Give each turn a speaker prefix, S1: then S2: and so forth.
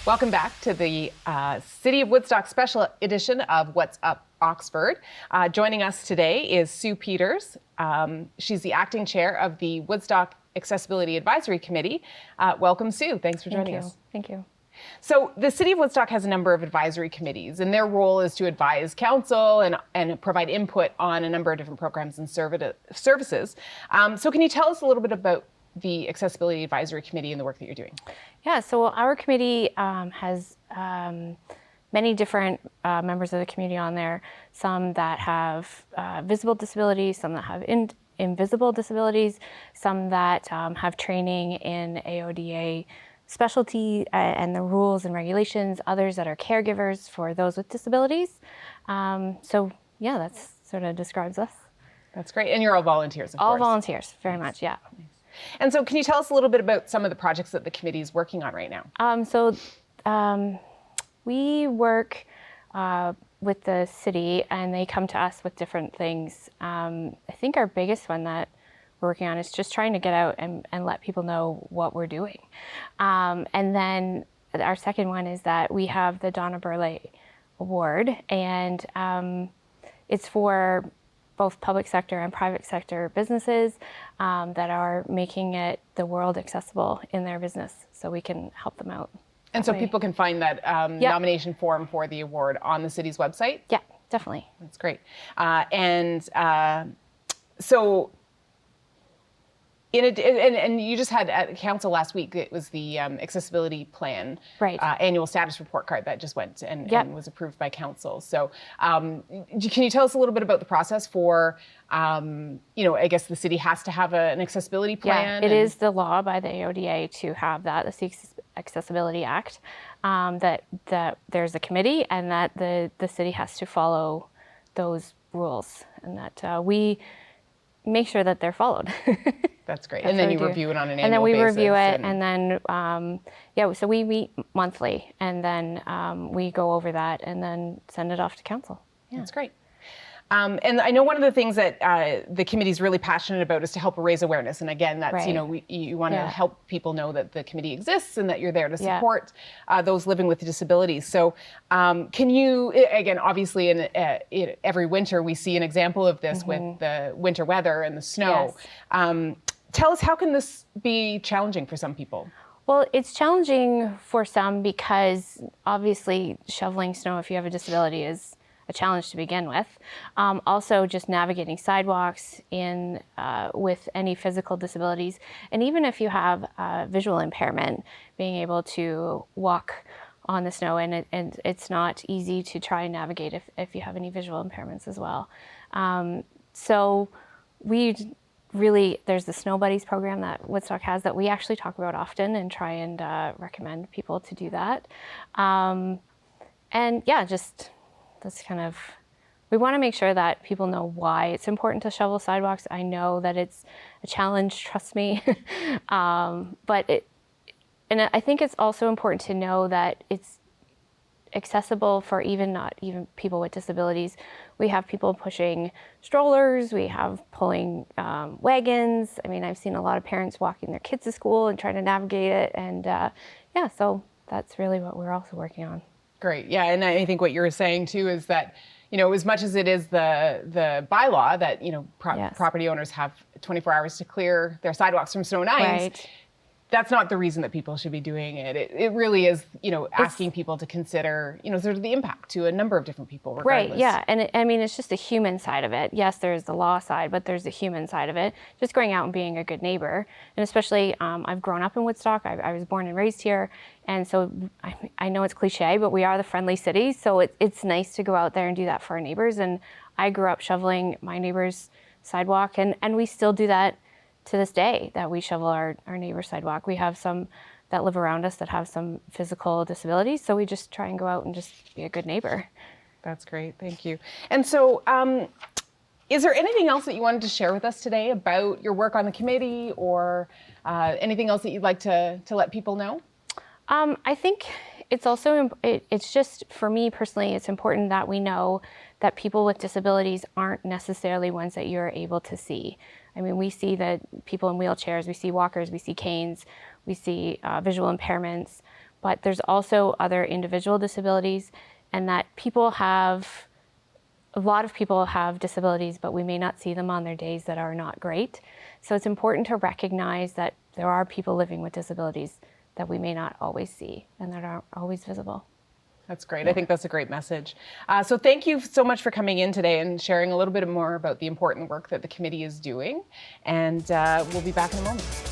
S1: Welcome back to the City of Woodstock special edition of What's Up Oxford. Joining us today is Sue Peters. She's the acting chair of the Woodstock Accessibility Advisory Committee. Welcome, Sue. Thanks for joining us.
S2: Thank you.
S1: So the City of Woodstock has a number of advisory committees, and their role is to advise council and provide input on a number of different programs and services. So can you tell us a little bit about the Accessibility Advisory Committee and the work that you're doing?
S2: Yeah, so our committee has many different members of the community on there, some that have visible disabilities, some that have invisible disabilities, some that have training in AODA specialty and the rules and regulations, others that are caregivers for those with disabilities. So yeah, that sort of describes us.
S1: That's great. And you're all volunteers, of course.
S2: All volunteers, very much, yeah.
S1: Nice. And so can you tell us a little bit about some of the projects that the committee is working on right now?
S2: We work with the city, and they come to us with different things. I think our biggest one that we're working on is just trying to get out and let people know what we're doing. And then our second one is that we have the Donna Burleigh Award, and it's for both public sector and private sector businesses that are making it the world accessible in their business, so we can help them out.
S1: And so people can find that nomination form for the award on the city's website?
S2: Yeah, definitely.
S1: That's great. So, and you just had at council last week, it was the accessibility plan annual status report card that just went and was approved by council. So can you tell us a little bit about the process for, I guess the city has to have an accessibility plan?
S2: Yeah, it is the law by the AODA to have that, the Accessibility Act, that there's a committee and that the city has to follow those rules, and that we make sure that they're followed.
S1: That's great. And then you review it on an annual basis.
S2: And then we review it, and then, so we meet monthly, and then we go over that and then send it off to council.
S1: Yeah. That's great. And I know one of the things that the committee is really passionate about is to help raise awareness. And again, that's, you want to help people know that the committee exists and that you're there to support those living with disabilities. So can you, again, obviously in every winter we see an example of this with the winter weather and the snow. Yes. Tell us, how can this be challenging for some people?
S2: Well, it's challenging for some because obviously shoveling snow if you have a disability is a challenge to begin with. Also, just navigating sidewalks with any physical disabilities, and even if you have visual impairment, being able to walk on the snow, and it's not easy to try and navigate if you have any visual impairments as well. So there's the Snow Buddies program that Woodstock has that we actually talk about often and try and recommend people to do that. And yeah, just that's kind of, we want to make sure that people know why it's important to shovel sidewalks. I know that it's a challenge, trust me. And I think it's also important to know that it's accessible for not even people with disabilities. We have people pushing strollers, we have pulling wagons. I mean, I've seen a lot of parents walking their kids to school and trying to navigate it. And so that's really what we're also working on.
S1: Great. Yeah, and I think what you're saying too is that, as much as it is the bylaw that, property owners have 24 hours to clear their sidewalks from snow and ice, that's not the reason that people should be doing it. It really is, asking people to consider, sort of the impact to a number of different people regardless.
S2: Right, yeah, and it's just the human side of it. Yes, there's the law side, but there's the human side of it. Just going out and being a good neighbor. And especially, I've grown up in Woodstock. I was born and raised here. And so I know it's cliche, but we are the friendly city. So it's nice to go out there and do that for our neighbors. And I grew up shoveling my neighbor's sidewalk, and we still do that to this day, that we shovel our neighbor's sidewalk. We have some that live around us that have some physical disabilities, so we just try and go out and just be a good neighbor.
S1: That's great, thank you. And so is there anything else that you wanted to share with us today about your work on the committee, or anything else that you'd like to let people know?
S2: I think it's also, it's just, for me personally, it's important that we know that people with disabilities aren't necessarily ones that you're able to see. I mean, we see that people in wheelchairs, we see walkers, we see canes, we see visual impairments, but there's also other individual disabilities, and that a lot of people have disabilities, but we may not see them on their days that are not great. So it's important to recognize that there are people living with disabilities that we may not always see and that aren't always visible.
S1: That's great. I think that's a great message. So thank you so much for coming in today and sharing a little bit more about the important work that the committee is doing. And we'll be back in a moment.